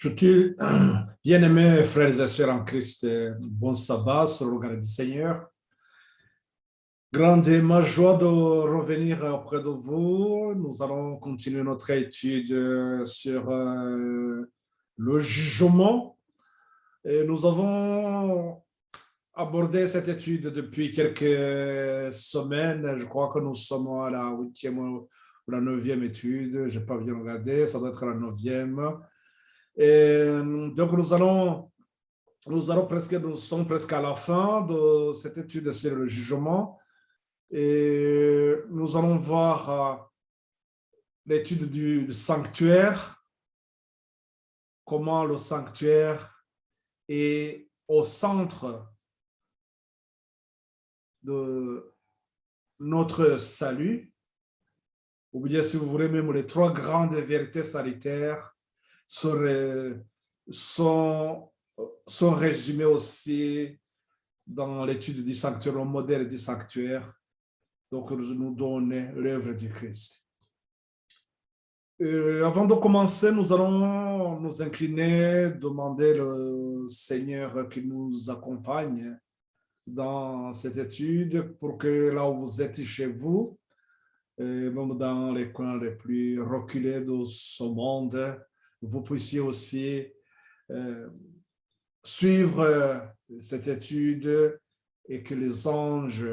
Je bien-aimés frères et sœurs en Christ, bon sabbat sur le regard du Seigneur. Grande est ma joie de revenir auprès de vous. Nous allons continuer notre étude sur le jugement. Et nous avons abordé cette étude depuis quelques semaines. Je crois que nous sommes à la 8e ou la 9e étude. Je n'ai pas bien regardé, ça doit être la 9e. Et donc nous sommes presque à la fin de cette étude sur le jugement et nous allons voir l'étude du sanctuaire, comment le sanctuaire est au centre de notre salut, ou bien si vous voulez même les trois grandes vérités salutaires sont résumés aussi dans l'étude du sanctuaire, le modèle du sanctuaire. Donc, nous donne l'œuvre du Christ. Avant de commencer, nous allons nous incliner, demander le Seigneur qui nous accompagne dans cette étude pour que là où vous êtes chez vous, même dans les coins les plus reculés de ce monde, vous puissiez aussi suivre cette étude et que les anges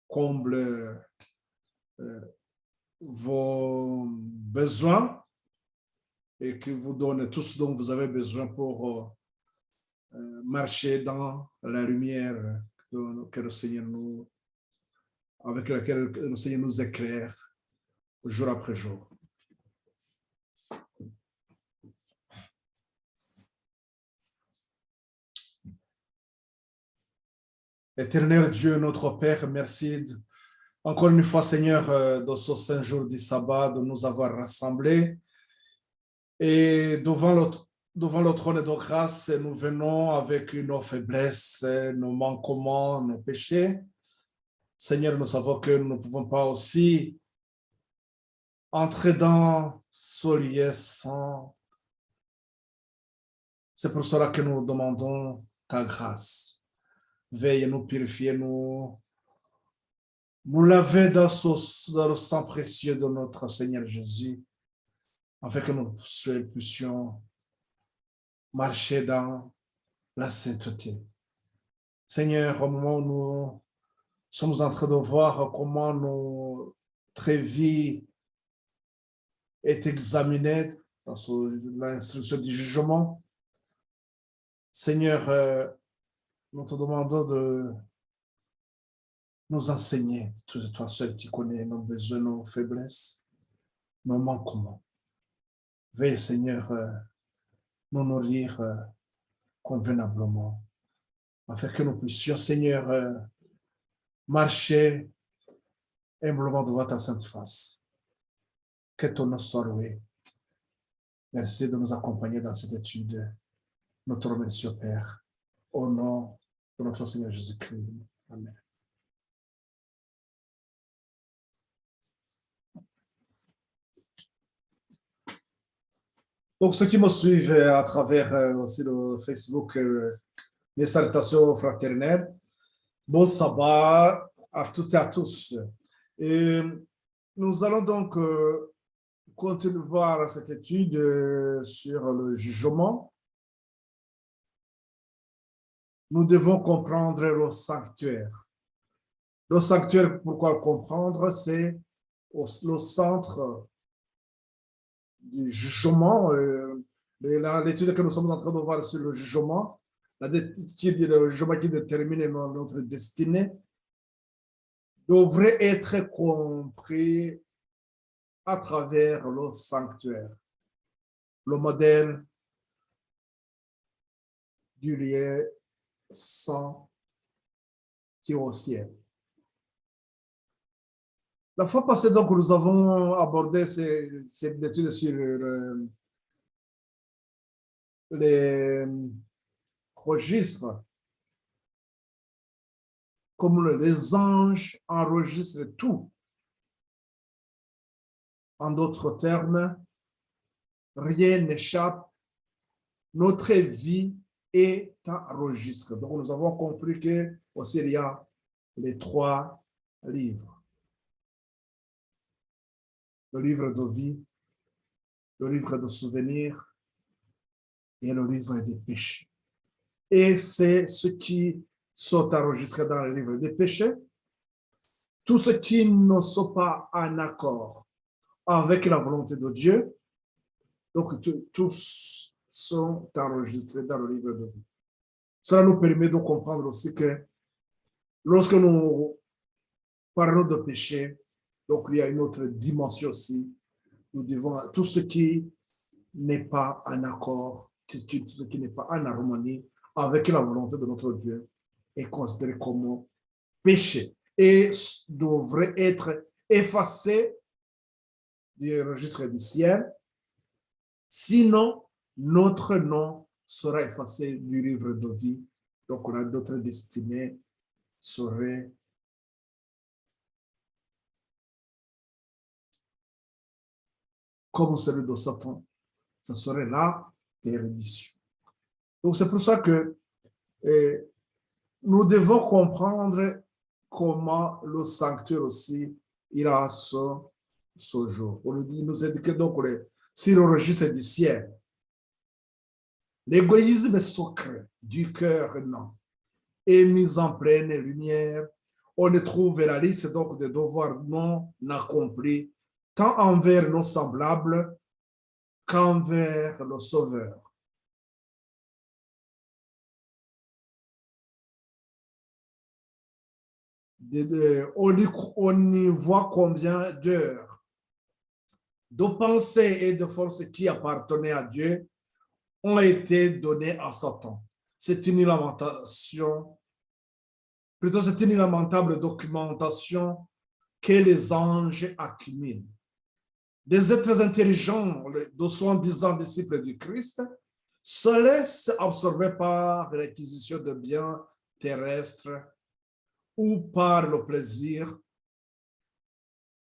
comblent vos besoins et que vous donnent tout ce dont vous avez besoin pour marcher dans la lumière que le Seigneur avec laquelle le Seigneur nous éclaire jour après jour. Éternel Dieu, notre Père, merci encore une fois, Seigneur, de ce saint jour du sabbat, de nous avoir rassemblés. Et devant le trône de grâce, nous venons avec nos faiblesses, nos manquements, nos péchés. Seigneur, nous savons que nous ne pouvons pas aussi entrer dans ce lieu saint. C'est pour cela que nous demandons ta grâce. Veille nous purifier, nous laver dans le sang précieux de notre Seigneur Jésus, afin que nous puissions marcher dans la sainteté. Seigneur, au moment où nous sommes en train de voir comment notre vie est examinée dans l'instruction du jugement, Seigneur, nous te demandons de nous enseigner, toi seul qui connais nos besoins, nos faiblesses, nos manquements. Veuille, Seigneur, nous nourrir convenablement, afin que nous puissions, Seigneur, marcher humblement devant ta sainte face. Que ton nom soit loué. Merci de nous accompagner dans cette étude. Nous te remercions, Père, au nom de notre Seigneur Jésus-Christ. Amen. Donc, ceux qui me suivent à travers aussi le Facebook, mes salutations fraternelles. Bon sabbat à toutes et à tous. Et nous allons donc continuer de voir cette étude sur le jugement. Nous devons comprendre le sanctuaire. Le sanctuaire, pourquoi le comprendre? C'est le centre du jugement. L'étude que nous sommes en train de voir sur le jugement, le jugement qui détermine notre destinée, devrait être compris à travers le sanctuaire, le modèle du lieu saint qui est au ciel. La fois passée, donc, nous avons abordé cette étude sur les registres, comme les anges enregistrent tout. En d'autres termes, rien n'échappe notre vie est enregistrée. Donc, nous avons compris que aussi il y a les 3 livres. Le livre de vie, le livre de souvenirs et le livre des péchés. Et c'est ce qui sont enregistrés dans le livre des péchés. Tous ceux qui ne sont pas en accord avec la volonté de Dieu, donc tous sont enregistrés dans le livre de vie. Cela nous permet de comprendre aussi que lorsque nous parlons de péché, donc il y a une autre dimension aussi. Nous devons, tout ce qui n'est pas en accord, tout ce qui n'est pas en harmonie avec la volonté de notre Dieu est considéré comme péché et devrait être effacé du registre du ciel. Sinon, notre nom sera effacé du livre de vie. Donc, on a d'autres destinées seraient comme celui de Satan. Ce serait la perdition. Donc, c'est pour ça que nous devons comprendre comment le sanctuaire aussi, il a ce jour. On nous indique donc sur le registre du ciel, l'égoïsme secret du cœur non est mis en pleine lumière. On y trouve la liste donc des devoirs non accomplis, tant envers nos semblables qu'envers le Sauveur. On y voit combien d'heures de pensées et de forces qui appartenaient à Dieu ont été données à Satan. C'est une lamentation, plutôt c'est une lamentable documentation que les anges accumulent. Des êtres intelligents, de soi-disant disciples du Christ, se laissent absorber par l'acquisition de biens terrestres ou par le plaisir.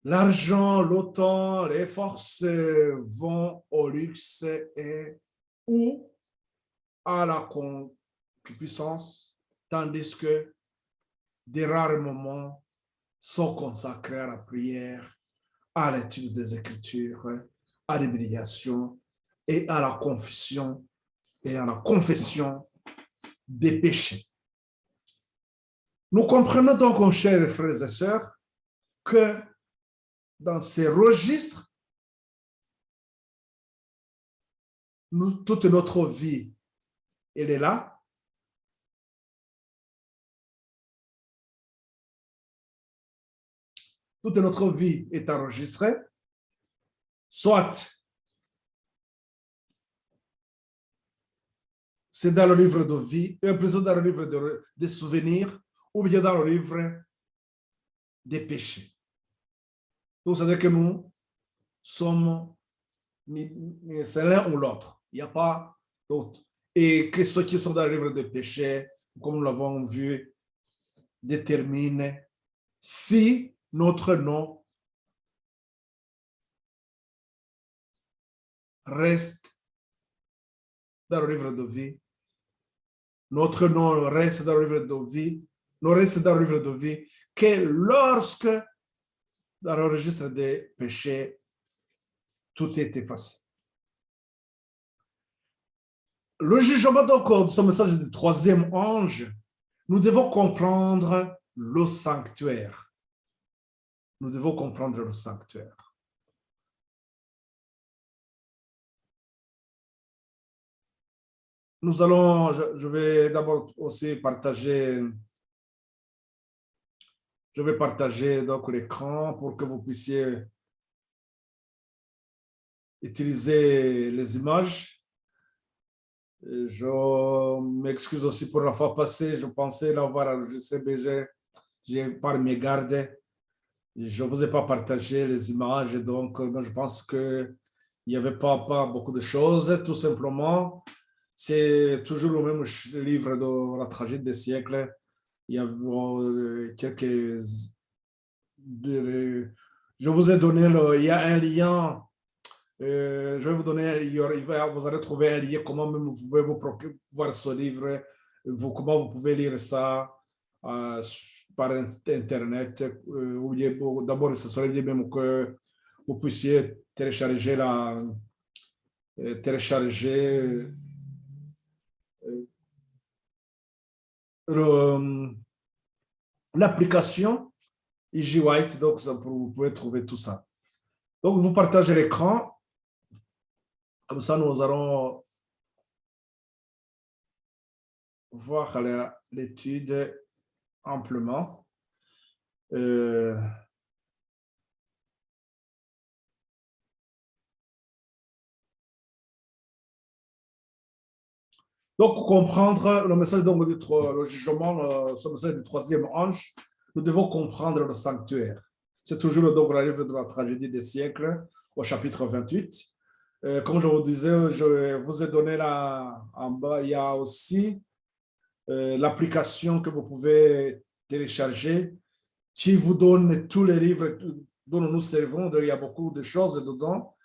L'argent, le temps, les forces vont au luxe ou à la concupiscence, tandis que des rares moments sont consacrés à la prière, à l'étude des Écritures, à l'humiliation et à la confession des péchés. Nous comprenons donc, chers frères et sœurs, que dans ces registres, toute notre vie, elle est là. Toute notre vie est enregistrée, soit c'est dans le livre de vie, plutôt dans le livre des souvenirs, ou bien dans le livre des péchés. Donc, c'est-à-dire que nous sommes, c'est l'un ou l'autre. Il n'y a pas d'autre. Et que ceux qui sont dans le livre des péchés, comme nous l'avons vu, déterminent si notre nom reste dans le livre de vie. Notre nom reste dans le livre de vie. Nous reste dans le livre de vie que lorsque dans le registre des péchés, tout est effacé. Le jugement donc de ce message du troisième ange, nous devons comprendre le sanctuaire. Nous devons comprendre le sanctuaire. Nous allons, je vais d'abord aussi partager, donc l'écran pour que vous puissiez utiliser les images. Je m'excuse aussi pour la fois passée, je pensais l'avoir enregistré, mais j'ai par mégarde. Je ne vous ai pas partagé les images, donc je pense qu'il n'y avait pas beaucoup de choses, tout simplement. C'est toujours le même livre de la tragédie des siècles. Il y a quelques... Je vous ai donné, il y a un lien Je vais vous donner, vous allez trouver un lien, comment même vous pouvez vous voir ce livre, comment vous pouvez lire ça par Internet. D'abord, ce serait bien même que vous puissiez télécharger l'application EG White, donc vous pouvez trouver tout ça. Donc, vous partagez l'écran. Comme ça, nous allons voir l'étude amplement. Donc, pour comprendre le message donc, le jugement, ce message du troisième ange, nous devons comprendre le sanctuaire. C'est toujours donc le livre de la tragédie des siècles, au chapitre 28. Comme je vous disais, je vous ai donné là en bas, il y a aussi l'application que vous pouvez télécharger qui vous donne tous les livres dont nous nous servons. Il y a beaucoup de choses dedans,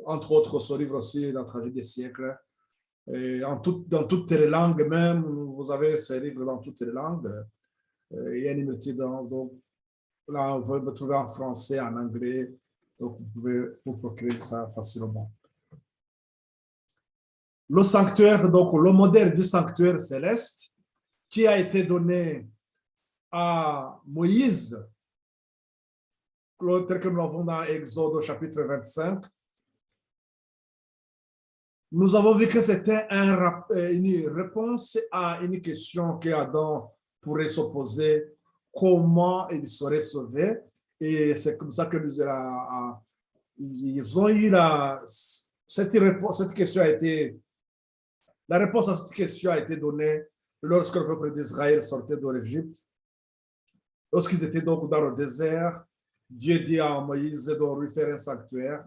entre autres ce livre aussi, La tragédie des siècles. Et dans toutes les langues même, vous avez ces livres dans toutes les langues. Il y a une multitude, donc là, vous pouvez le trouver en français, en anglais, donc vous pouvez vous procurer ça facilement. Le sanctuaire, donc le modèle du sanctuaire céleste qui a été donné à Moïse, tel que nous l'avons dans Exode au chapitre 25, nous avons vu que c'était une réponse à une question que Adam pourrait se poser, comment il serait sauvé. Et c'est comme ça que ils ont eu cette question a été, la réponse à cette question a été donnée lorsque le peuple d'Israël sortait de l'Égypte. Lorsqu'ils étaient donc dans le désert, Dieu dit à Moïse de lui faire un sanctuaire.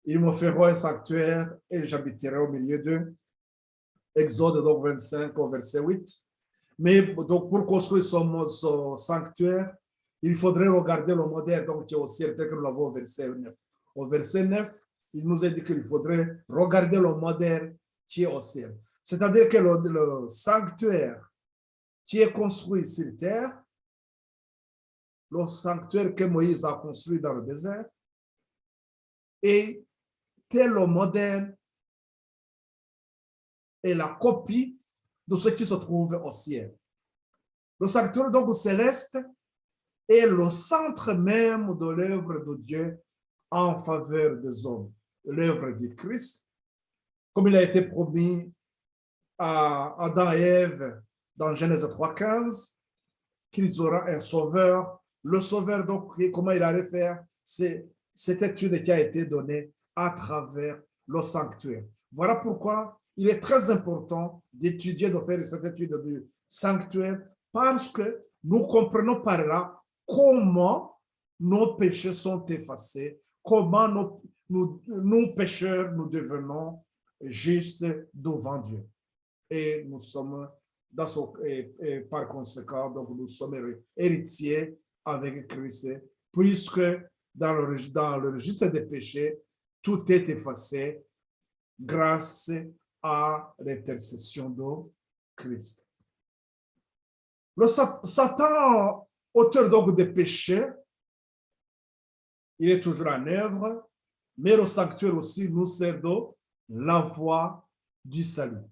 Ils me feront un sanctuaire et j'habiterai au milieu d'eux. Exode donc 25 au verset 8. Mais donc pour construire son sanctuaire, il faudrait regarder le modèle donc, qui est au ciel, tel que nous l'avons au verset 9. Au verset 9, il nous a dit qu'il faudrait regarder le modèle qui est au ciel. C'est-à-dire que le sanctuaire qui est construit sur terre, le sanctuaire que Moïse a construit dans le désert, est le modèle et la copie de ce qui se trouve au ciel. Le sanctuaire donc céleste est le centre même de l'œuvre de Dieu en faveur des hommes, l'œuvre du Christ, comme il a été promis à Adam et Ève dans Genèse 3,15, qu'ils auront un sauveur. Le sauveur, donc, comment il allait faire? C'est cette étude qui a été donnée à travers le sanctuaire. Voilà pourquoi il est très important d'étudier, de faire cette étude du sanctuaire, parce que nous comprenons par là comment nos péchés sont effacés, comment nous pécheurs, nous devenons justes devant Dieu. Et nous sommes, et par conséquent, donc nous sommes héritiers avec Christ, puisque dans le registre des péchés, tout est effacé grâce à l'intercession de Christ. Le Satan, auteur donc des péchés, il est toujours en œuvre, mais le sanctuaire aussi nous sert de la voie du salut.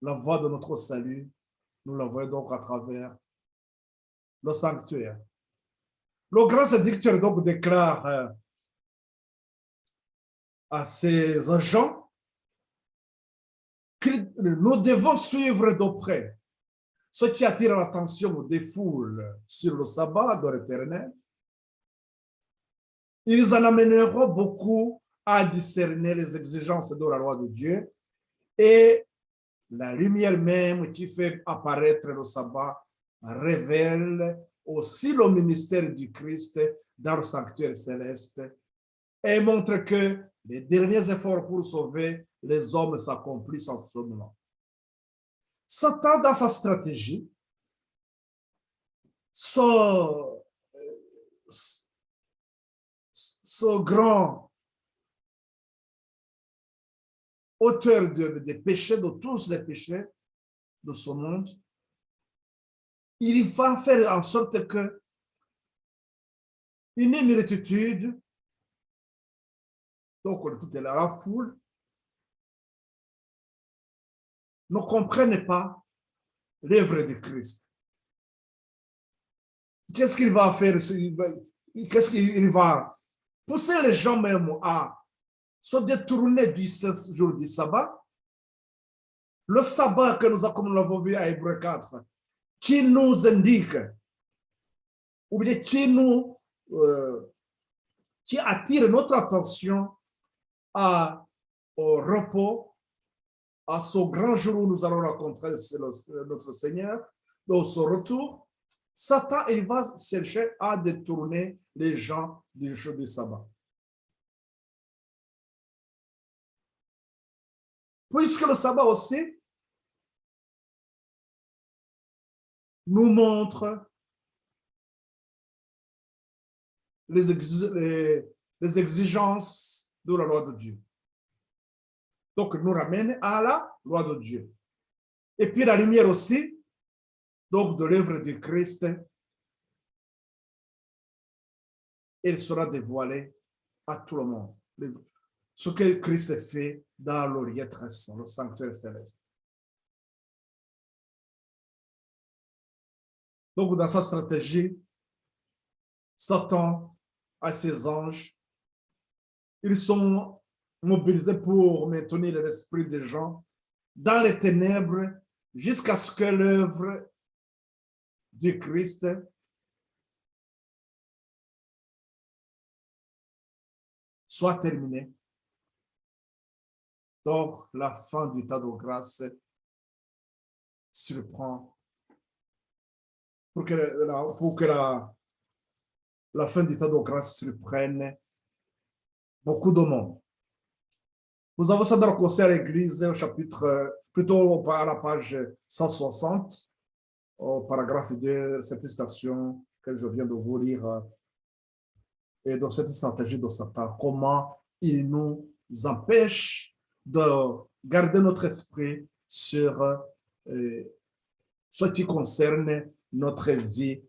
La voie de notre salut, nous la voyons donc à travers le sanctuaire. Le grand séducteur donc déclare à ses agents que nous devons suivre de près ce qui attire l'attention des foules sur le sabbat de l'Éternel. Ils en amèneront beaucoup à discerner les exigences de la loi de Dieu et la lumière même qui fait apparaître le sabbat révèle aussi le ministère du Christ dans le sanctuaire céleste et montre que les derniers efforts pour sauver les hommes s'accomplissent en ce moment. Satan, dans sa stratégie, ce grand auteur des péchés, de tous les péchés de ce monde, il va faire en sorte que une multitude, donc toute la foule, ne comprenne pas l'œuvre de Christ. Qu'est-ce qu'il va faire? Qu'est-ce qu'il va pousser les gens même à se détourner du jour du sabbat? Le sabbat que comme nous l'avons vu à Hébreux 4, qui nous indique, ou bien qui attire notre attention au repos, à ce grand jour où nous allons rencontrer notre Seigneur, dans ce retour. Satan, il va chercher à détourner les gens du jour du sabbat. Puisque le sabbat aussi nous montre les exigences de la loi de Dieu. Donc, nous ramène à la loi de Dieu. Et puis, la lumière aussi, donc, de l'œuvre du Christ, elle sera dévoilée à tout le monde. Ce que Christ fait dans l'Orient très saint, le sanctuaire céleste. Donc, dans sa stratégie, Satan a ses anges. Ils sont mobilisés pour maintenir l'esprit des gens dans les ténèbres jusqu'à ce que l'œuvre du Christ soit terminée. Donc, la fin du temps de grâce surprend pour que la fin du temps de grâce surprenne beaucoup de monde. Nous avons ça dans le conseil à l'Église, au chapitre, plutôt à la page 160, au paragraphe 2, cette citation que je viens de vous lire, et dans cette stratégie de Satan, comment il nous empêche de garder notre esprit sur ce qui concerne notre vie,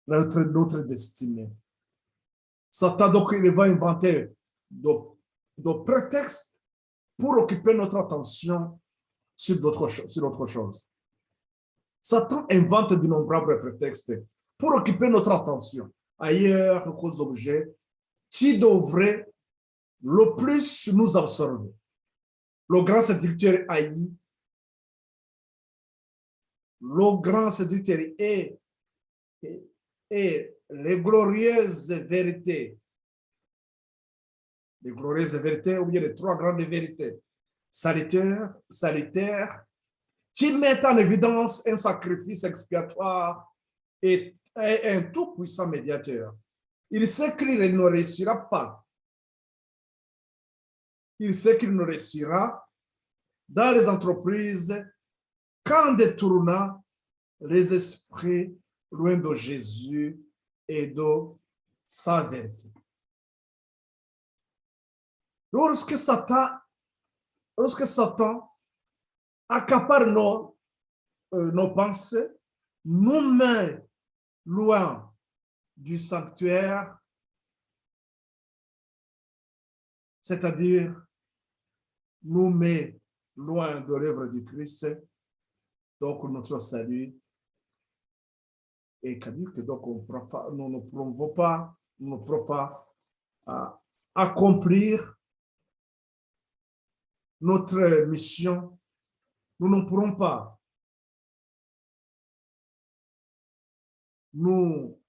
notre destinée. Satan, donc, il va inventer de prétextes pour occuper notre attention sur d'autres choses. Satan invente d'innombrables prétextes pour occuper notre attention ailleurs qu'aux objets qui devraient le plus nous absorber. Le grand séducteur haï, le grand séducteur et les glorieuses vérités, ou bien les trois grandes vérités salutaires, qui mettent en évidence un sacrifice expiatoire et un tout-puissant médiateur. Il sait qu'il ne réussira pas. Il sait qu'il ne réussira dans les entreprises qu'en détournant les esprits loin de Jésus et de sa vérité. Lorsque Satan accapare nos pensées, nous met loin du sanctuaire, c'est-à-dire nous met loin de l'œuvre du Christ, donc notre salut est caduque, donc nous ne pourrons pas accomplir notre mission. Nous ne pourrons pas nous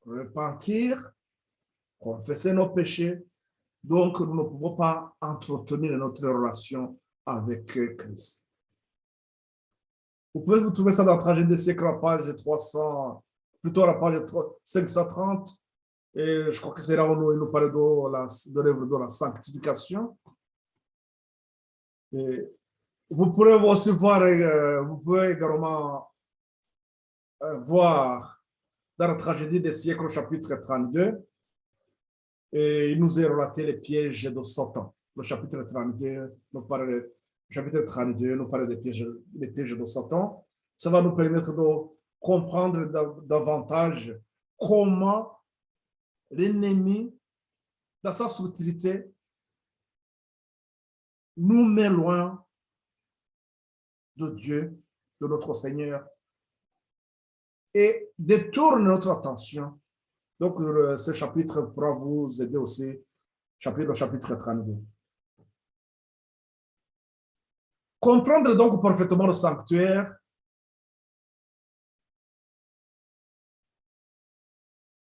repentir, confesser nos péchés, donc nous ne pouvons pas entretenir notre relation avec Christ. Vous pouvez vous trouver ça dans la tragédie des siècles, la page 300, plutôt la page 530, et je crois que c'est là où il nous parle de l'œuvre de la sanctification. Et vous pourrez aussi voir, vous pouvez également voir dans la tragédie des siècles au chapitre 32, et il nous est relaté les pièges de Satan. Le chapitre 32 nous parle, des pièges de Satan. Ça va nous permettre de comprendre davantage comment l'ennemi, dans sa subtilité, nous met loin de Dieu, de notre Seigneur, et détourne notre attention. Donc, ce chapitre pourra vous aider aussi, le chapitre 32. Comprendre donc parfaitement le sanctuaire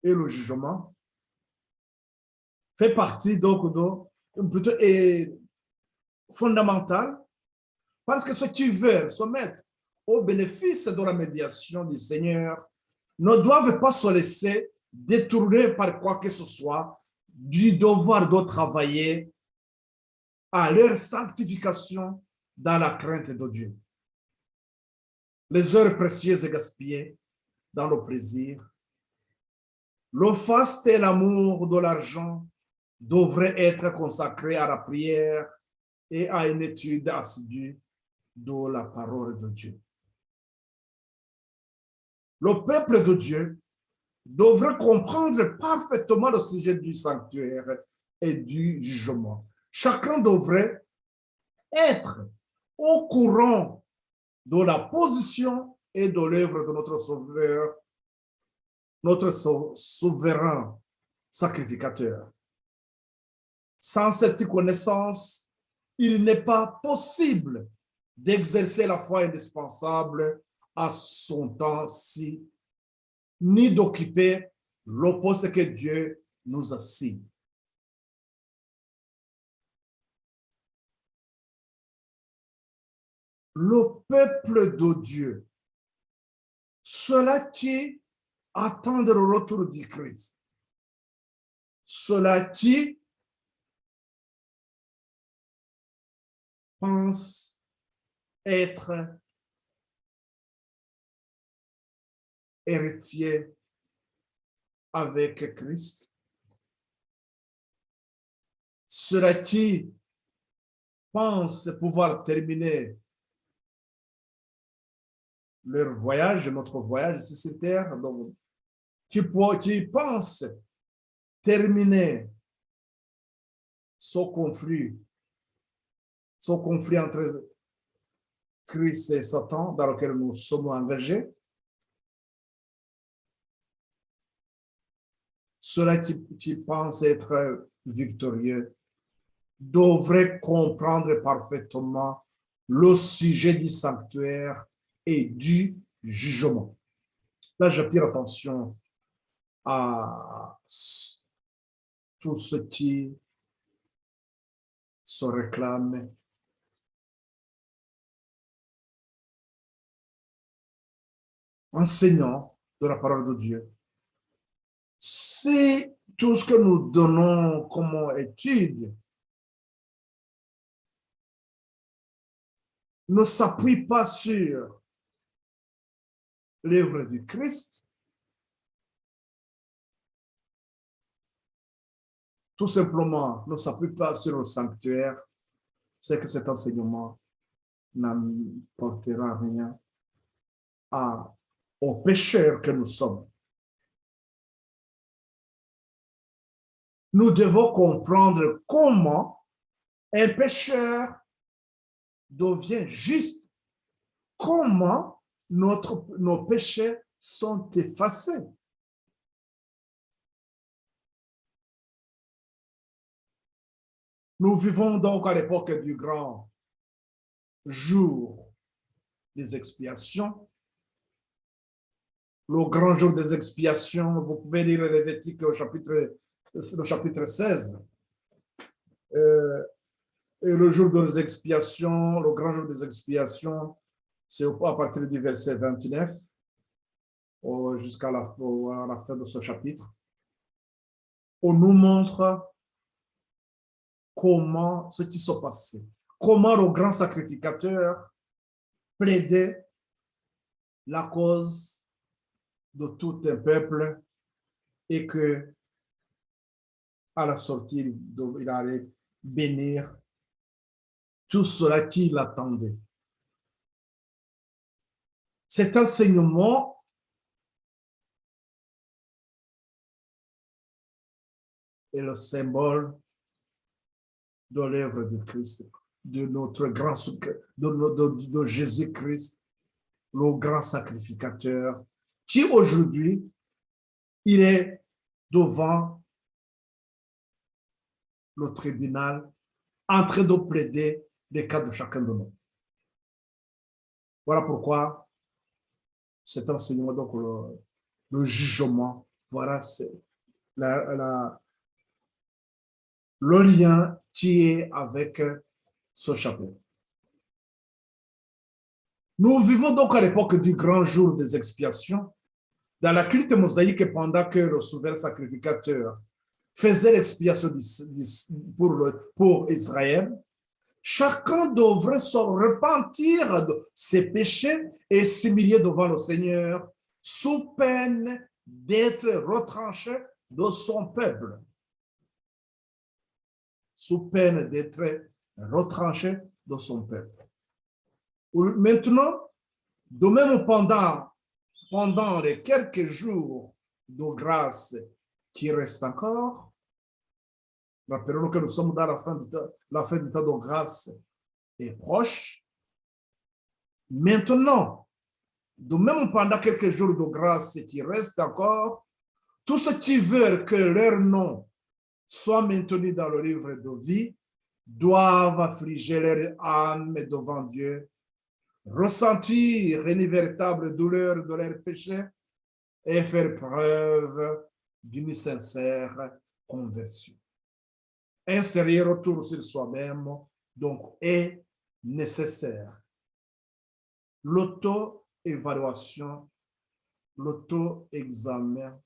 et le jugement fait partie donc plutôt fondamental, parce que ceux qui veulent se mettre au bénéfice de la médiation du Seigneur ne doivent pas se laisser détourner par quoi que ce soit du devoir de travailler à leur sanctification dans la crainte de Dieu. Les heures précieuses et gaspillées dans le plaisir, le faste et l'amour de l'argent devraient être consacrés à la prière et à une étude assidue de la parole de Dieu. Le peuple de Dieu devrait comprendre parfaitement le sujet du sanctuaire et du jugement. Chacun devrait être au courant de la position et de l'œuvre de notre Sauveur, notre souverain sacrificateur. Sans cette connaissance, il n'est pas possible d'exercer la foi indispensable à son temps-ci, ni d'occuper le poste que Dieu nous assigne. Le peuple de Dieu, ceux-là qui attendent le retour du Christ, ceux-là qui pensent être héritiers avec Christ, ceux-là qui pensent pouvoir terminer leur voyage, notre voyage ici sur terre, donc, qui pensent terminer ce conflit entre Christ et Satan dans lequel nous sommes engagés. Ceux-là qui pensent être victorieux devraient comprendre parfaitement le sujet du sanctuaire et du jugement. Là, j'attire attention à tous ceux qui se réclament enseignants de la parole de Dieu. Si tout ce que nous donnons comme étude ne s'appuie pas sur l'œuvre du Christ, tout simplement ne s'appuie pas sur le sanctuaire, c'est que cet enseignement n'apportera rien aux pécheurs que nous sommes. Nous devons comprendre comment un pécheur devient juste, comment nos péchés sont effacés. Nous vivons donc à l'époque du grand jour des expiations. Le grand jour des expiations, vous pouvez lire Lévitique le chapitre 16. Et le jour des expiations, le grand jour des expiations, c'est à partir du verset 29 jusqu'à la fin de ce chapitre. On nous montre comment ce qui s'est passé, comment le grand sacrificateur plaidait la cause de tout un peuple et que à la sortie, il allait bénir tout cela qui l'attendait. Cet enseignement est le symbole de l'œuvre de Christ, de notre grand, de Jésus-Christ, le grand sacrificateur, qui aujourd'hui, il est devant le tribunal en train de plaider les cas de chacun de nous. Voilà pourquoi cet enseignement, donc le jugement, voilà, c'est le lien qui est avec ce chapitre. Nous vivons donc à l'époque du grand jour des expiations. Dans la culte mosaïque, pendant que le souverain sacrificateur faisait l'expiation pour Israël, chacun devrait se repentir de ses péchés et s'humilier devant le Seigneur sous peine d'être retranché de son peuple. Sous peine d'être retranché de son peuple. Maintenant, de même pendant les quelques jours de grâce qui restent encore, rappelons-nous que nous sommes dans la fin du temps de grâce est proche. Maintenant, de même pendant quelques jours de grâce qui restent encore, tous ceux qui veulent que leur nom soit maintenu dans le livre de vie doivent affliger leur âme devant Dieu, ressentir une véritable douleur de leur péché et faire preuve d'une sincère conversion. Un sérieux retour sur soi-même, donc, est nécessaire. L'auto-évaluation, l'auto-examen,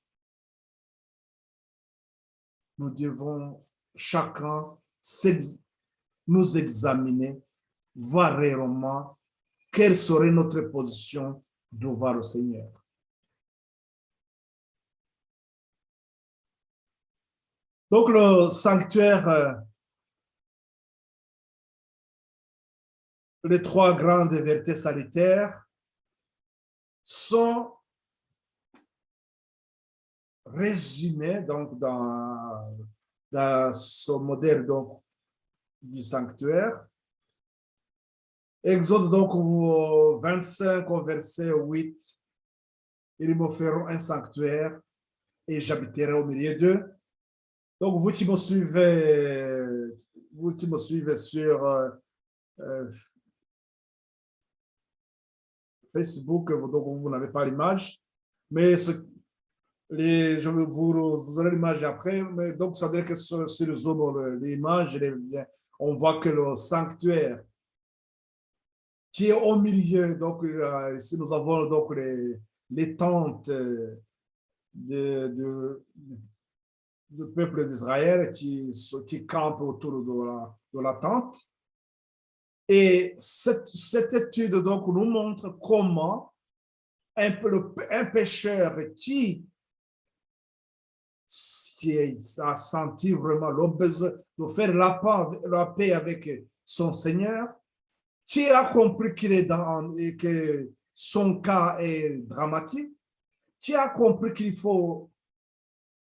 nous devons chacun nous examiner, voir réellement quelle serait notre position devant le Seigneur. Donc, le sanctuaire, les trois grandes vérités salutaires sont résumées donc, dans ce modèle donc, du sanctuaire. Exode donc 25 au verset 8, ils me feront un sanctuaire et j'habiterai au milieu d'eux. Donc, vous qui me suivez sur Facebook, donc vous n'avez pas l'image, mais vous aurez l'image après. Mais donc, ça veut dire que sur le zoom, l'image, on voit que le sanctuaire qui est au milieu, donc ici nous avons donc les tentes du peuple d'Israël qui campent autour de la tente. Et cette étude donc, nous montre comment un pécheur qui a senti vraiment le besoin de faire la paix avec son Seigneur, qui a compris que son cas est dramatique, qui a compris qu'il faut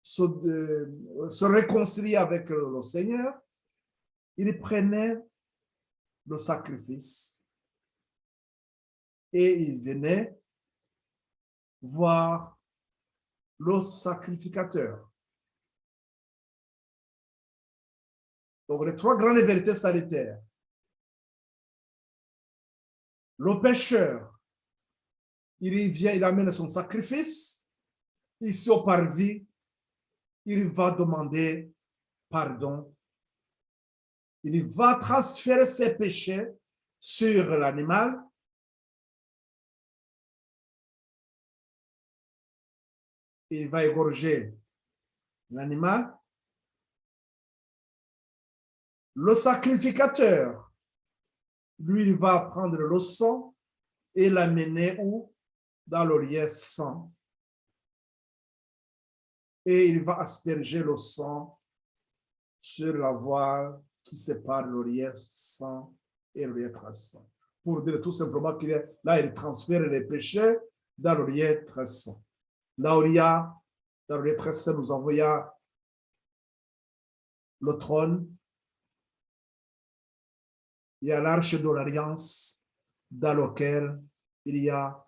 se réconcilier avec le Seigneur, il prenait le sacrifice et il venait voir le sacrificateur. Donc, les trois grandes vérités salutaires. Le pécheur, il amène son sacrifice, ici au parvis, il va demander pardon. Il va transférer ses péchés sur l'animal. Il va égorger l'animal. Le sacrificateur, lui, il va prendre le sang et l'amener où? Dans le lieu saint. et il va asperger le sang sur la voile qui sépare l'Orient saint et l'Orient très saint. Pour dire tout simplement qu'il est là, il transfère les péchés dans l'Orient très saint. Là où il y a, dans l'Orient très saint, nous avons le trône, il y a l'arche de l'Alliance dans lequel il y a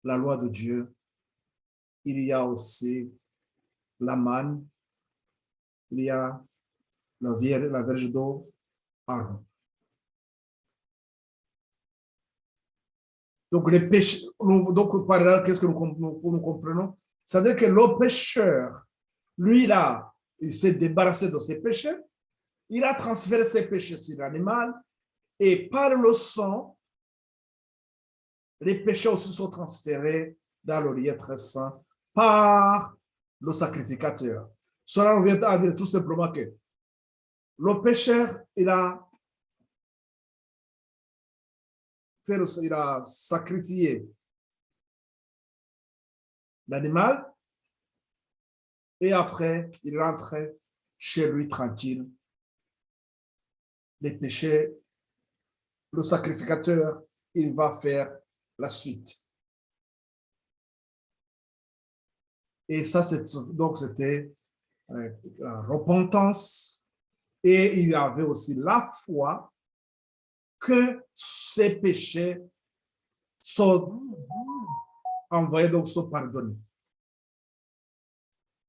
la loi de Dieu. Il y a aussi la manne, il y a la verge d'eau, Aaron. Donc, les péchés, donc par là, qu'est-ce que nous comprenons? C'est-à-dire que le pécheur, lui, là, il s'est débarrassé de ses péchés, il a transféré ses péchés sur l'animal, et par le sang, les péchés aussi sont transférés dans le lieu très saint par le sacrificateur. Cela revient à dire tout simplement que le pécheur, il a sacrifié l'animal et après, il rentrait chez lui tranquille. Les péchés, le sacrificateur, il va faire la suite. Et ça, donc c'était la repentance et il y avait aussi la foi que ces péchés sont envoyés, donc sont pardonnés.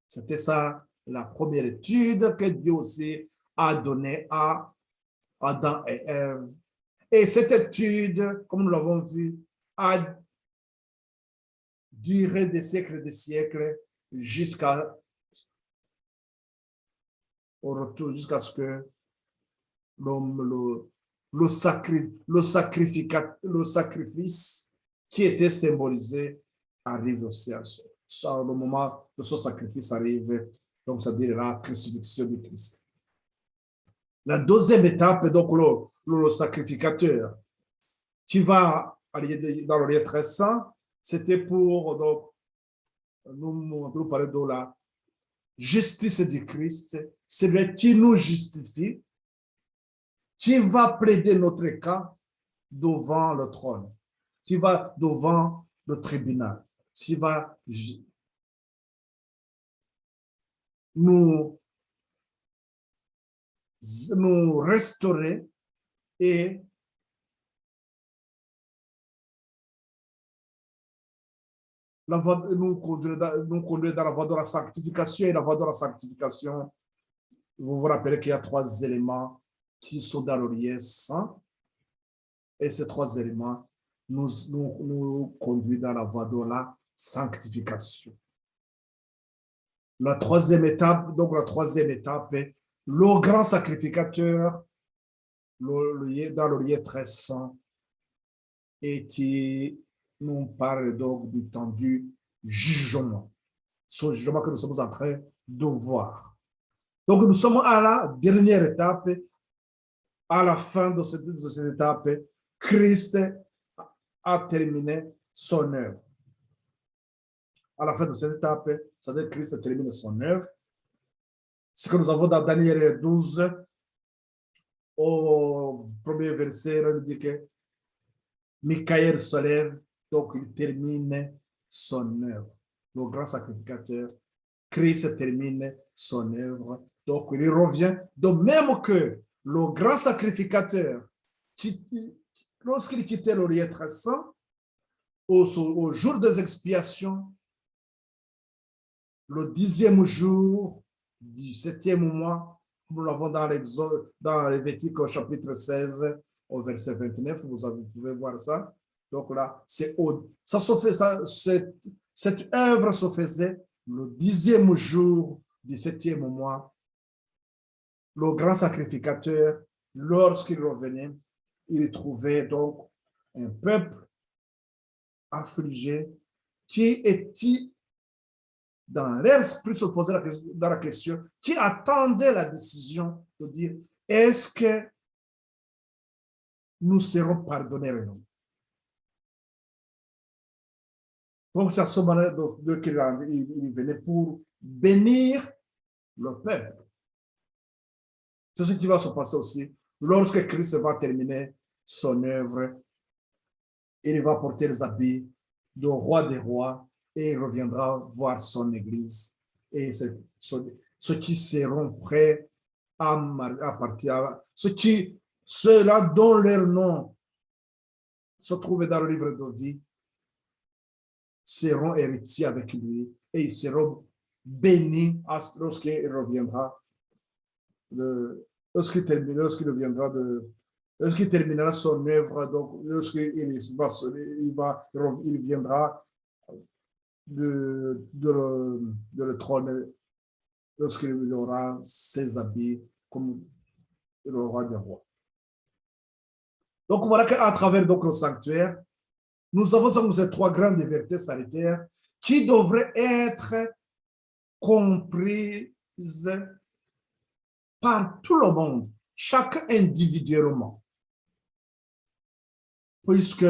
C'était ça la première étude que Dieu aussi a donnée à Adam et Ève. Et cette étude, comme nous l'avons vu, a duré des siècles et des siècles jusqu'à ce que le sacrifice qui était symbolisé arrive aussi à ça. Le moment de ce sacrifice arrive, donc ça dit la crucifixion du Christ. La deuxième étape, donc le sacrificateur qui va aller dans le lieu très saint, c'était pour donc, nous parler de la justice du Christ, celui qui nous justifie, qui va plaider notre cas devant le trône, qui va devant le tribunal, qui va nous restaurer et nous conduire dans la voie de la sanctification. Et la voie de la sanctification, vous vous rappelez qu'il y a 3 éléments qui sont dans le lieu saint. Et ces 3 éléments nous conduisent dans la voie de la sanctification. La troisième étape est le grand sacrificateur dans le lieu très saint et qui nous parle donc du temps du jugement. Ce jugement que nous sommes en train de voir. Donc, nous sommes à la dernière étape. À la fin de cette étape, Christ a terminé son œuvre. À la fin de cette étape, c'est-à-dire Christ a terminé son œuvre. Ce que nous avons dans Daniel 12, au premier verset, il dit que Michael se lève, donc il termine son œuvre. Le grand sacrificateur, Christ termine son œuvre. Donc il revient, de même que le grand sacrificateur, lorsqu'il quittait le lieu très saint, au jour des expiations, le 10e jour du 7e mois, nous l'avons dans Lévitique au chapitre 16, au verset 29, vous pouvez voir ça. Donc là, cette œuvre se faisait le 10e jour du 7e mois. Le grand sacrificateur, lorsqu'il revenait, il trouvait donc un peuple affligé qui était dans l'esprit se posait dans la question, qui attendait la décision de dire, est-ce que nous serons pardonnés ou non? Donc, c'est à ce moment-là qu'il venait pour bénir le peuple. C'est ce qui va se passer aussi lorsque Christ va terminer son œuvre. Il va porter les habits du roi des rois et il reviendra voir son église. Et ceux qui seront prêts à partir, ceux-là dont leur nom se trouve dans le livre de vie, seront héritiers avec lui et ils seront bénis lorsqu'il reviendra. Lorsqu'il terminera son œuvre, donc lorsqu'il viendra le trône, lorsqu'il aura ses habits comme le roi des rois. Donc voilà qu'à travers donc, le sanctuaire, nous avons ces trois grandes vérités sanitaires qui devraient être comprises par tout le monde, chacun individuellement, puisque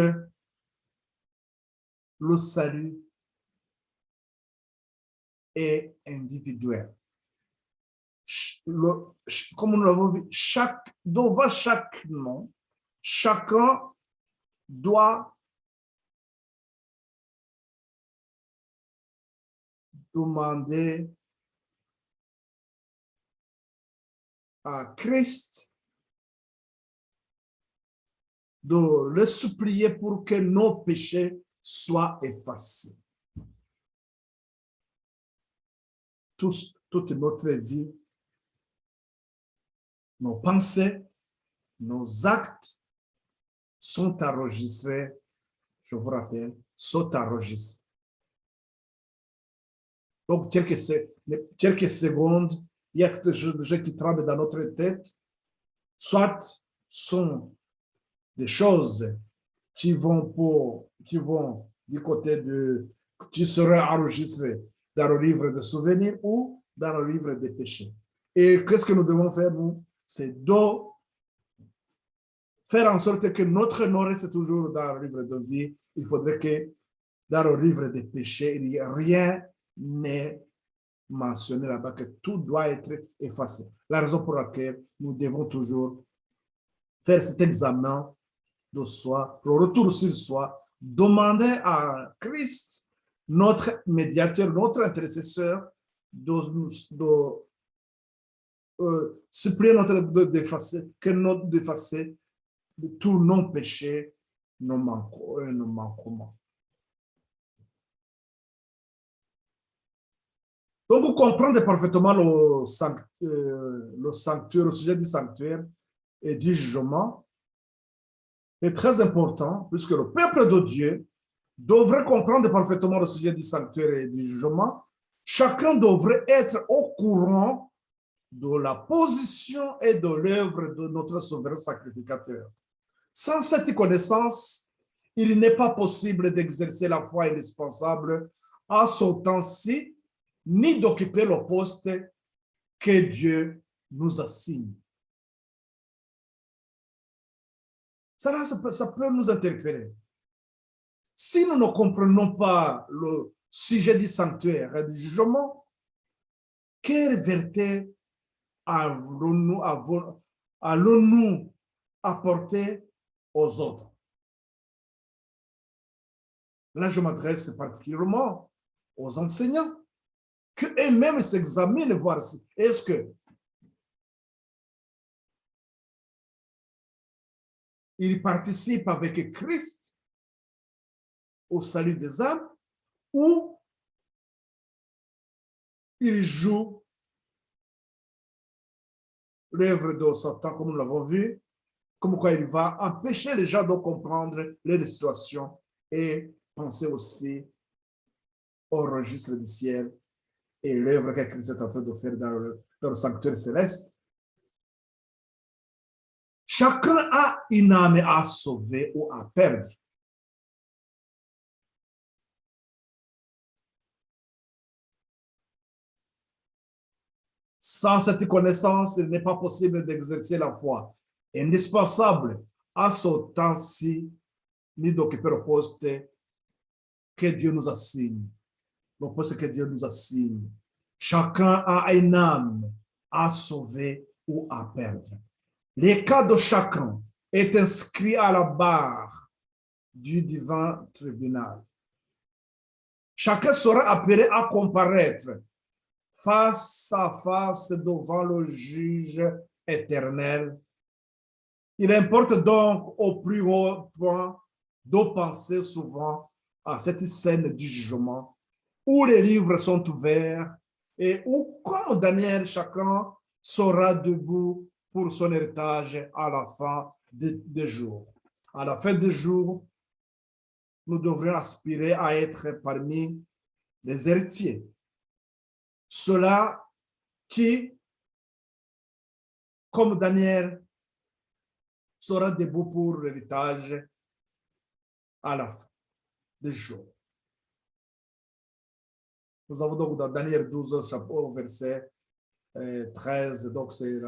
le salut est individuel. Comme nous l'avons vu, devant chaque nom, chacun doit demander à Christ de le supplier pour que nos péchés soient effacés. Toute notre vie, nos pensées, nos actes sont enregistrés, je vous rappelle, sont enregistrés. Donc, quelques secondes, il y a quelque chose qui tremble dans notre tête, soit sont des choses qui vont du côté qui seraient enregistrées dans le livre de souvenirs ou dans le livre des péchés. Et qu'est-ce que nous devons faire, nous? C'est de faire en sorte que notre nom reste toujours dans le livre de vie. Il faudrait que dans le livre des péchés, il n'y ait rien n'est mentionné là-bas, que tout doit être effacé. La raison pour laquelle nous devons toujours faire cet examen de soi, le retour sur soi, demander à Christ, notre médiateur, notre intercesseur, de supplier d'effacer de tous nos péchés, nos manquements. Donc, vous comprenez parfaitement le sanctuaire, le sujet du sanctuaire et du jugement est très important, puisque le peuple de Dieu devrait comprendre parfaitement le sujet du sanctuaire et du jugement. Chacun devrait être au courant de la position et de l'œuvre de notre souverain sacrificateur. Sans cette connaissance, il n'est pas possible d'exercer la foi indispensable à ce temps-ci, ni d'occuper le poste que Dieu nous assigne. Ça peut nous interpeller. Si nous ne comprenons pas le sujet du sanctuaire et du jugement, quelle vérité allons-nous apporter aux autres? Là, je m'adresse particulièrement aux enseignants, qu'eux-mêmes s'examinent, voir si est-ce que ils participent avec Christ au salut des âmes ou ils jouent l'œuvre de Satan, comme nous l'avons vu, comme quoi il va empêcher les gens de comprendre les situations et penser aussi au registre du ciel et l'œuvre que Christ est en train de faire dans le sanctuaire céleste. Chacun a une âme à sauver ou à perdre. Sans cette connaissance, il n'est pas possible d'exercer la foi indispensable à ce temps-ci, ni d'occuper le poste que Dieu nous assigne. Le poste que Dieu nous assigne. Chacun a une âme à sauver ou à perdre. Les cas de chacun est inscrit à la barre du divin tribunal. Chacun sera appelé à comparaître face à face devant le juge éternel. Il importe donc au plus haut point de penser souvent à cette scène du jugement où les livres sont ouverts et où, comme Daniel, chacun sera debout pour son héritage à la fin des jours. À la fin des jours, nous devrions aspirer à être parmi les héritiers. Ceux-là qui, comme Daniel, sera debout pour l'héritage à la fin des jours. Nous avons donc dans Daniel 12, chapitre, verset 13, donc c'est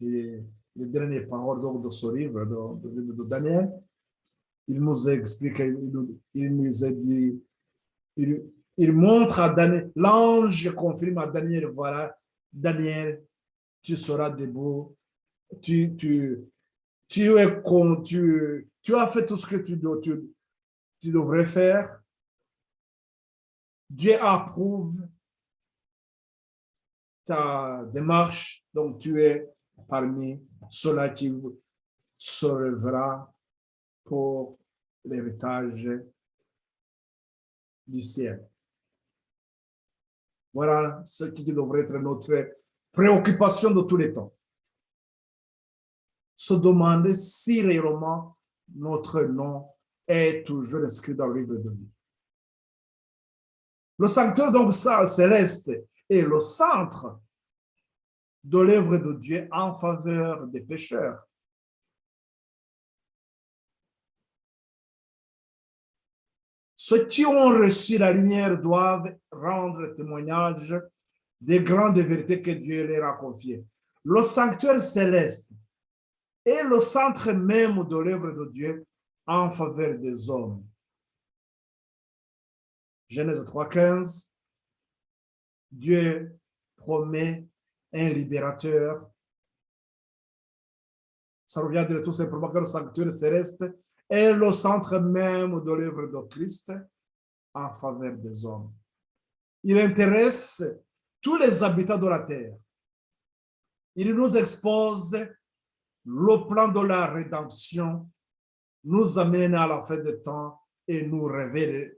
les dernières paroles donc, de ce livre, de Daniel. Il nous explique, il nous a dit, il montre à Daniel, l'ange confirme à Daniel, voilà, Daniel, tu seras debout, tu as fait tout ce que tu devrais faire. Dieu approuve ta démarche, donc tu es parmi ceux-là qui se relèvera pour l'héritage du ciel. Voilà ce qui devrait être notre préoccupation de tous les temps. Se demander si réellement notre nom est toujours inscrit dans le livre de vie. Le sanctuaire donc céleste est le centre de l'œuvre de Dieu en faveur des pécheurs. Ceux qui ont reçu la lumière doivent rendre témoignage des grandes vérités que Dieu leur a confiées. Le sanctuaire céleste est le centre même de l'œuvre de Dieu en faveur des hommes. Genèse 3,15, Dieu promet un libérateur. Ça revient à dire tout simplement que le sanctuaire céleste est le centre même de l'œuvre de Christ en faveur des hommes. Il intéresse tous les habitants de la terre. Il nous expose le plan de la rédemption, nous amène à la fin des temps et nous révèle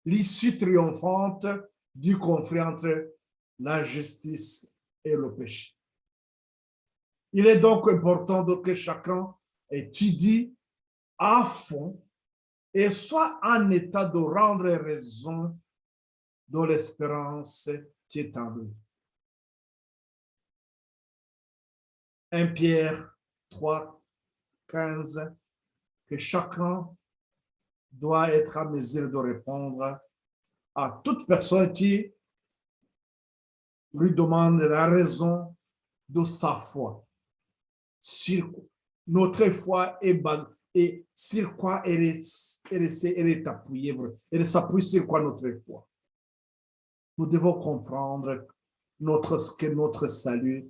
l'issue triomphante du conflit entre la justice et le péché. Il est donc important que chacun étudie à fond et soit en état de rendre raison de l'espérance qui est en lui. 1 Pierre 3, 15, que chacun doit être à mesure de répondre à toute personne qui lui demande la raison de sa foi. Sur notre foi est basée, et sur quoi elle est appuyée. Elle s'appuie sur quoi notre foi. Nous devons comprendre que notre salut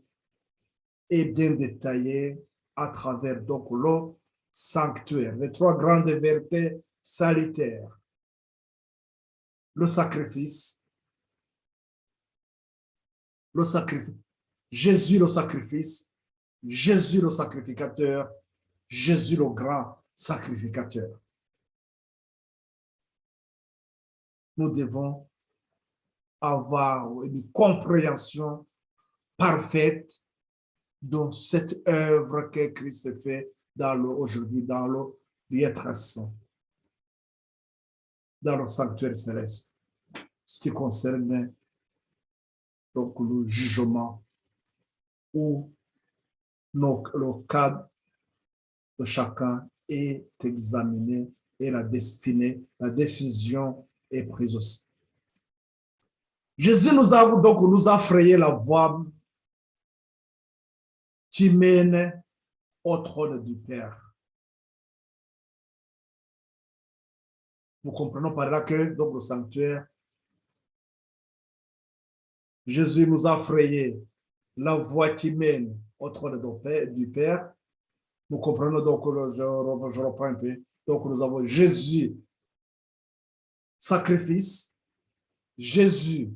est bien détaillé à travers donc le sanctuaire. Les trois grandes vérités salutaires. Le sacrifice, Jésus le sacrifice, Jésus le sacrificateur, Jésus le grand sacrificateur. Nous devons avoir une compréhension parfaite de cette œuvre que Christ fait aujourd'hui dans le lieu très saint, dans le sanctuaire céleste, ce qui concerne donc le jugement où le cas de chacun est examiné et la destinée, la décision est prise aussi. Jésus nous a frayé la voie qui mène au trône du Père. Nous comprenons par là que donc, le sanctuaire Jésus nous a frayé la voie qui mène au trône du Père. Nous comprenons donc, je reprends un peu. Donc, nous avons Jésus, sacrifice, Jésus,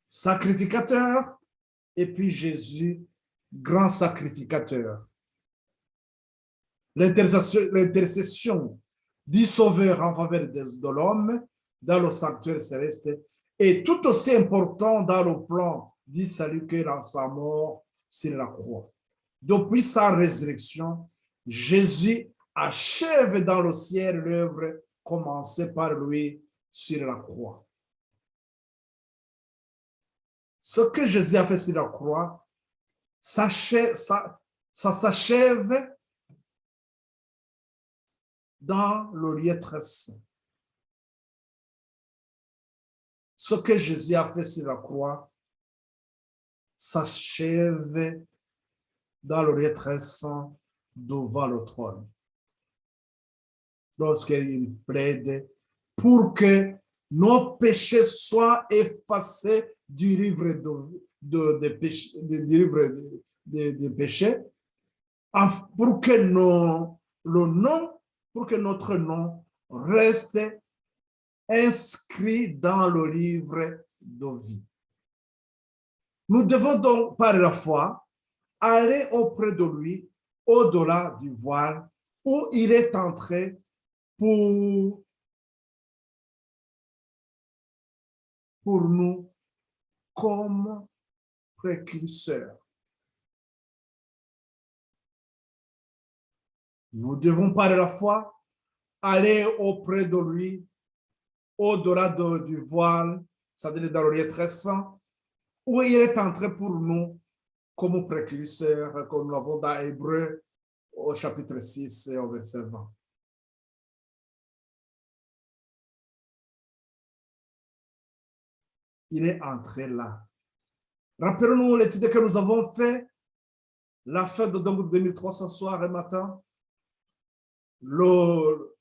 sacrificateur, et puis Jésus, grand sacrificateur. L'intercession du Sauveur en faveur de l'homme dans le sanctuaire céleste est tout aussi important dans le plan du salut que dans sa mort sur la croix. Depuis sa résurrection, Jésus achève dans le ciel l'œuvre commencée par lui sur la croix. Ce que Jésus a fait sur la croix, ça s'achève dans le lieu très saint. Ce que Jésus a fait sur la croix s'achève dans le lieu très saint devant le trône. Lorsqu'il plaide pour que nos péchés soient effacés du livre de péché, pour que notre nom reste inscrit dans le livre de vie. Nous devons donc, par la foi, aller auprès de lui, au-delà du voile, où il est entré pour nous comme précurseurs. Nous devons par la foi aller auprès de lui, au-delà du voile, c'est-à-dire dans le lieu très saint, où il est entré pour nous comme précurseur, comme nous l'avons dans Hébreux au chapitre 6 et au verset 20. Il est entré là. Rappelons-nous l'étude que nous avons fait, la fête de 2300 soir et matin. Nous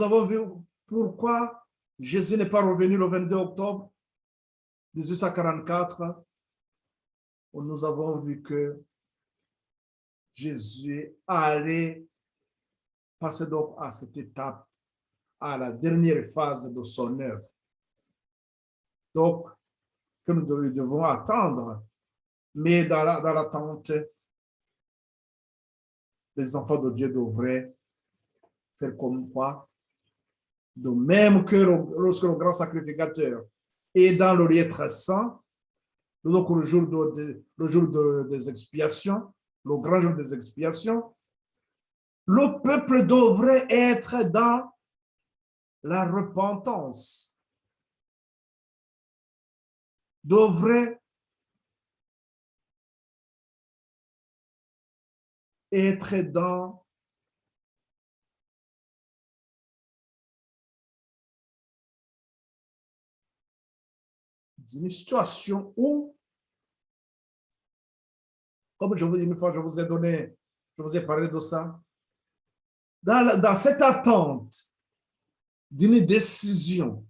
avons vu pourquoi Jésus n'est pas revenu le 22 octobre 1844. Nous avons vu que Jésus allait passer donc à cette étape, à la dernière phase de son œuvre. Donc, que nous devons attendre, mais dans l'attente, les enfants de Dieu devraient faire comme quoi, de même que lorsque le grand sacrificateur est dans le lieu très saint, donc le jour des expiations, le grand jour des expiations, le peuple devrait être dans la repentance, devrait être dans une situation où, comme une fois je vous ai parlé de ça, dans cette attente d'une décision,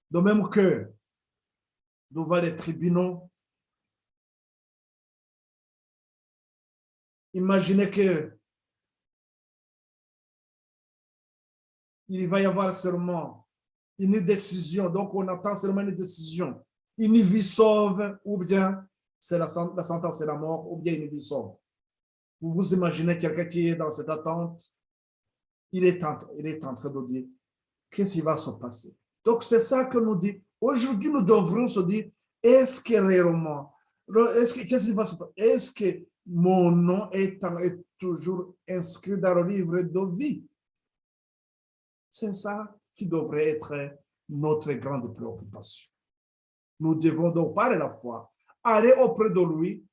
de même que devant les tribunaux, imaginez que il va y avoir seulement une décision, donc on attend seulement une décision, une vie sauve, ou bien c'est la sentence, c'est la mort, ou bien une vie sauve. Vous vous imaginez quelqu'un qui est dans cette attente, il est en train de dire, qu'est-ce qui va se passer? Donc c'est ça que nous dit. Aujourd'hui, nous devrons se dire, est-ce que réellement, qu'est-ce qui va se passer? Est-ce que mon nom est toujours inscrit dans le livre de vie? C'est ça qui devrait être notre grande préoccupation. Nous devons donc, par la foi, aller auprès de lui,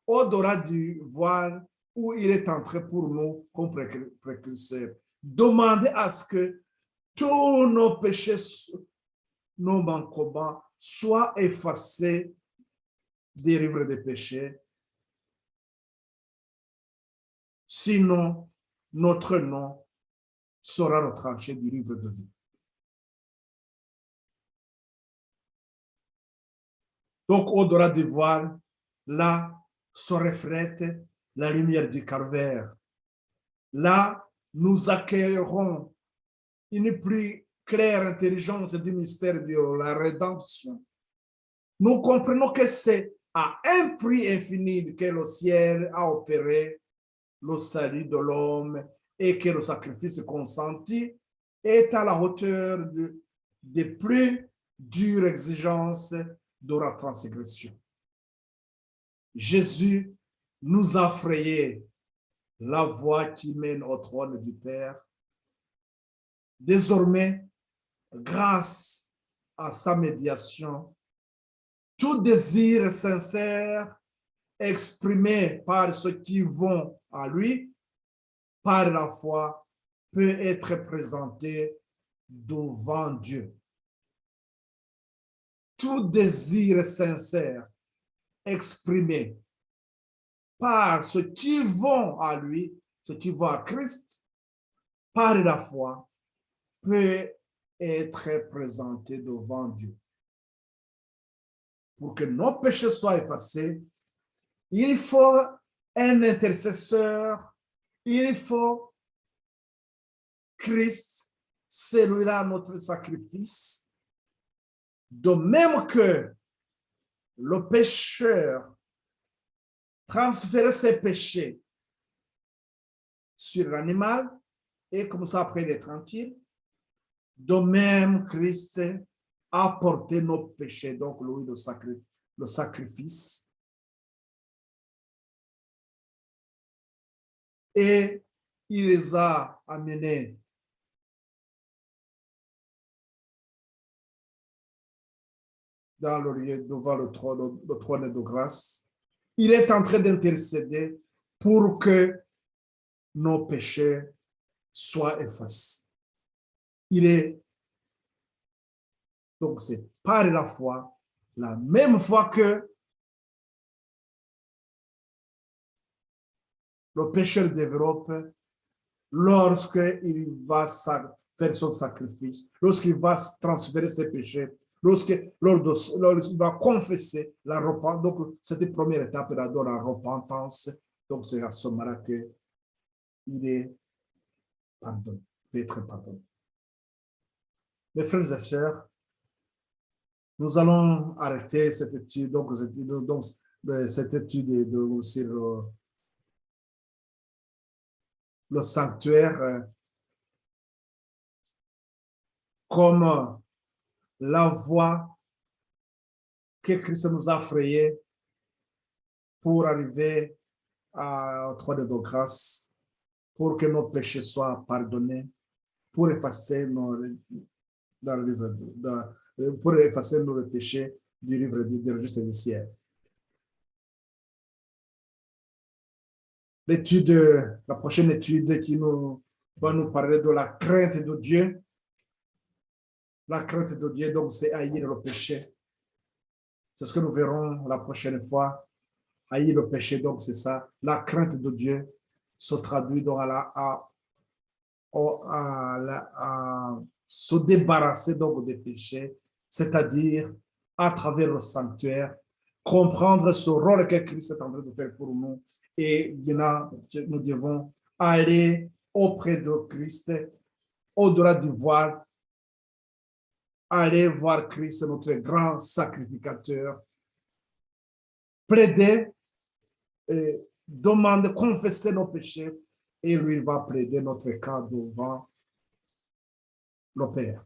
au-delà du voile où il est entré pour nous comme précurseur. Demander à ce que tous nos péchés, nos manquements soient effacés des livres des péchés. Sinon, notre nom sera retranché du livre de vie. Donc, au-delà du voile, là se reflète la lumière du calvaire. Là, nous accueillerons une plus claire intelligence du mystère de la rédemption. Nous comprenons que c'est à un prix infini que le ciel a opéré le salut de l'homme et que le sacrifice consenti est à la hauteur des plus dures exigences de la transgression. Jésus nous a frayé la voie qui mène au trône du Père. Désormais, grâce à sa médiation, tout désir sincère exprimé par ceux qui vont à lui, par la foi, peut être présenté devant Dieu. Tout désir sincère exprimé par ceux qui vont à lui, ceux qui vont à Christ, par la foi, peut être présenté devant Dieu. Pour que nos péchés soient effacés, il faut un intercesseur, il faut Christ, celui-là notre sacrifice. De même que le pécheur transférait ses péchés sur l'animal et comme ça après il est tranquille, de même Christ a porté nos péchés, donc lui le sacrifice. Et il les a amenés dans le lieu devant le trône de grâce. Il est en train d'intercéder pour que nos péchés soient effacés. Donc c'est par la foi, la même foi que le pécheur développe lorsqu'il va faire son sacrifice, lorsqu'il va transférer ses péchés, lorsqu'il va confesser la repentance. Donc, cette première étape là de la repentance. Donc, c'est à ce moment-là qu'il est pardonné, d'être pardonné. Mes frères et sœurs, nous allons arrêter cette étude, cette étude sur le sanctuaire comme la voie que Christ nous a frayée pour arriver au trône de grâce, pour que nos péchés soient pardonnés, pour effacer nos péchés du livre du registre du ciel. La prochaine étude qui va nous parler de la crainte de Dieu. La crainte de Dieu, donc, c'est haïr le péché. C'est ce que nous verrons la prochaine fois. Haïr le péché, donc, c'est ça. La crainte de Dieu se traduit donc à se débarrasser donc des péchés, c'est-à-dire à travers le sanctuaire, comprendre ce rôle que Christ est en train de faire pour nous. Et maintenant, nous devons aller auprès de Christ, au-delà du voile, aller voir Christ, notre grand sacrificateur, plaider, demander, confesser nos péchés, et lui va plaider notre cas devant le Père.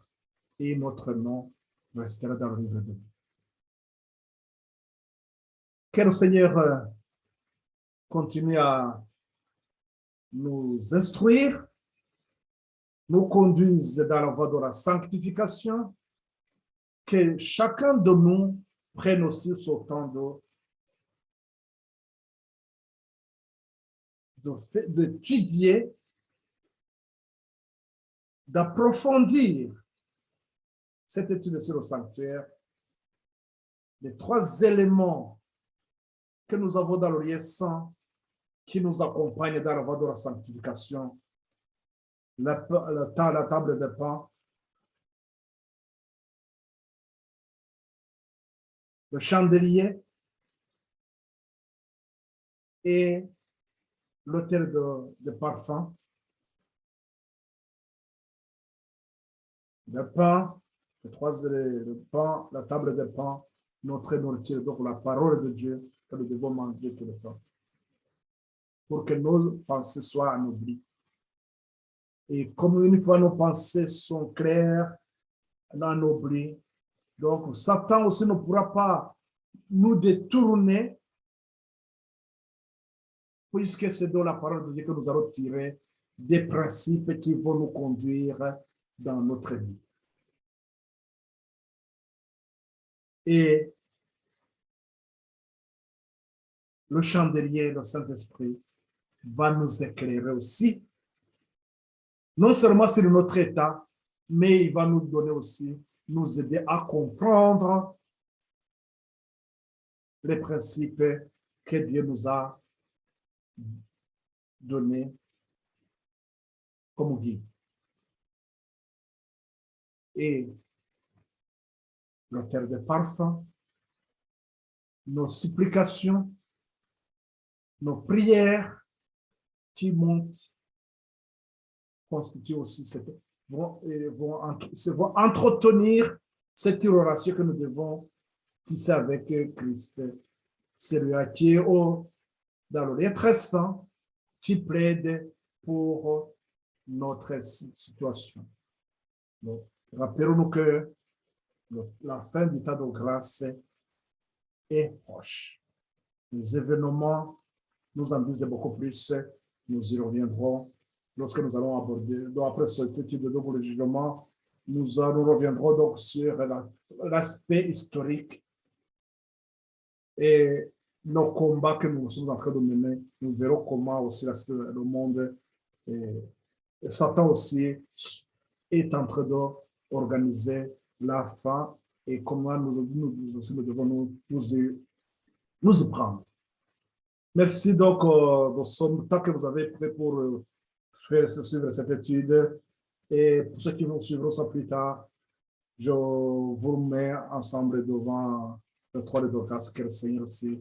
Et notre nom restera dans le livre de vie. Que le Seigneur continue à nous instruire, nous conduise dans la voie de la sanctification, que chacun de nous prenne aussi son temps d'étudier, d'approfondir cette étude sur le sanctuaire, les 3 éléments que nous avons dans le lieu saint qui nous accompagnent dans la voie de la sanctification, la table de pain, le chandelier et l'autel de parfum, le pain, le pain, la table de pain, notre nourriture, donc la parole de Dieu que nous devons manger tout le temps, pour que nos pensées soient anoblies. Et comme une fois nos pensées sont claires, anoblies, donc Satan aussi ne pourra pas nous détourner, puisque c'est dans la parole de Dieu que nous allons tirer des principes qui vont nous conduire dans notre vie. Et le chandelier, le Saint-Esprit, va nous éclairer aussi, non seulement sur notre état, mais il va nous donner aussi, nous aider à comprendre les principes que Dieu nous a donnés comme guide. Et l'autel de parfum, nos supplications, nos prières qui montent, constituent aussi vont entretenir cette relation que nous devons tisser avec Christ. Celui-là qui est dans le lieu très saint, qui plaide pour notre situation. Donc, rappelons-nous que la fin du temps de grâce est proche. Les événements nous en disent beaucoup plus. Nous y reviendrons lorsque nous allons aborder. Donc, après cette étude de double jugement, nous reviendrons donc sur l'aspect historique et nos combats que nous sommes en train de mener. Nous verrons comment aussi le monde et Satan aussi est en train d'organiser la fin et comment nous aussi nous devons nous y prendre. Merci donc de ce temps que vous avez pris pour suivre cette étude. Et pour ceux qui vont suivre ça plus tard, je vous mets ensemble devant le trône de grâce que le Seigneur aussi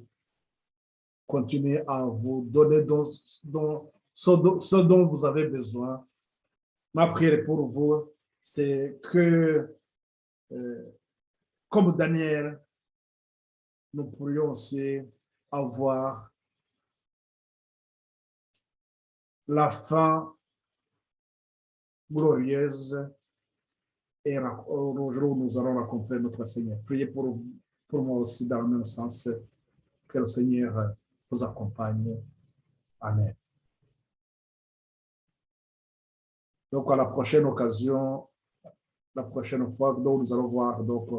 continue à vous donner ce dont vous avez besoin. Ma prière pour vous, c'est que, comme Daniel, nous pourrions aussi avoir la fin glorieuse et au jour où nous allons rencontrer notre Seigneur. Priez pour moi aussi dans le même sens, que le Seigneur vous accompagne. Amen. Donc, à la prochaine occasion, la prochaine fois, donc, nous allons voir donc,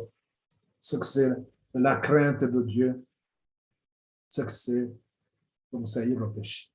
ce que c'est la crainte de Dieu, ce que c'est, donc, ça y est, le péché.